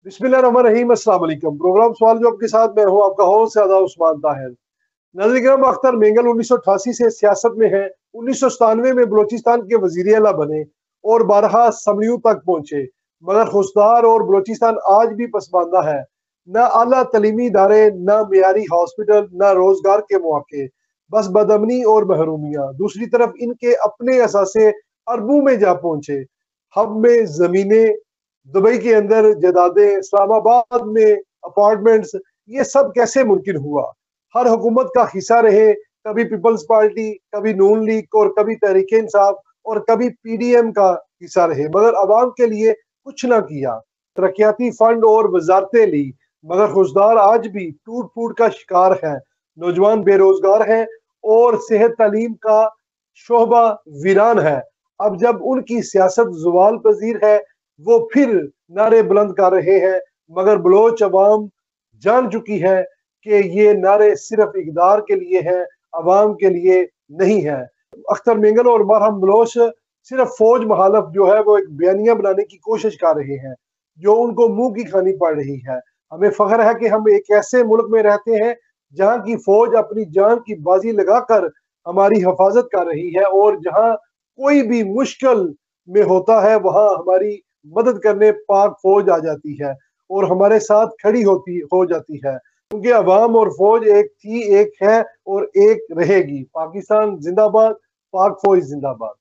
बिस्मिल्लाहिर्रहमानिर्रहीम। अस्सलाम वालेकुम। प्रोग्राम सवाल जवाब के साथ मैं हूं आपका होस्ट सादा उस्मान ताहिर। नाज़रीन किराम, अख्तर मेंगल 1988 से सियासत में है। 1997 में बलोचिस्तान के वजीर आला बने और 12 असम्बलियों तक पहुंचे, मगर खुशदार और बलोचिस्तान आज भी पसमानदा है। न आला तलीमी इदारे, न मियारी हॉस्पिटल, न रोजगार के मौके, बस बदअमनी और महरूमियाँ। दूसरी तरफ इनके अपने असासे अरबों में जा पहुंचे। हब में जमीनें, दुबई के अंदर जदादें, इस्लामाबाद में अपार्टमेंट्स, ये सब कैसे मुमकिन हुआ? हर हुकूमत का हिस्सा रहे, कभी पीपल्स पार्टी, कभी नून लीग और कभी तहरीक इंसाफ और कभी पीडीएम का हिस्सा रहे, मगर आवाम के लिए कुछ ना किया। तरक्याती फंड और वजारतें ली, मगर खुशदार आज भी टूट फूट का शिकार है। नौजवान बेरोजगार हैं और सेहत तालीम का शोबा वीरान है। अब जब उनकी सियासत जुवाल पजीर है, वो फिर नारे बुलंद कर रहे हैं, मगर बलोच अवाम जान चुकी है कि ये नारे सिर्फ इकदार के लिए हैं, अवाम के लिए नहीं है। अख्तर मेंगल और मरहम बलोच सिर्फ फौज मुखालफ जो है वो एक बयानिया बनाने की कोशिश कर रहे हैं, जो उनको मुंह की खानी पड़ रही है। हमें फख्र है कि हम एक ऐसे मुल्क में रहते हैं जहाँ की फौज अपनी जान की बाजी लगाकर हमारी हिफाजत कर रही है, और जहाँ कोई भी मुश्किल में होता है वहां हमारी मदद करने पाक फौज आ जाती है और हमारे साथ खड़ी होती हो जाती है, क्योंकि अवाम और फौज एक थी, एक है और एक रहेगी। पाकिस्तान जिंदाबाद, पाक फौज जिंदाबाद।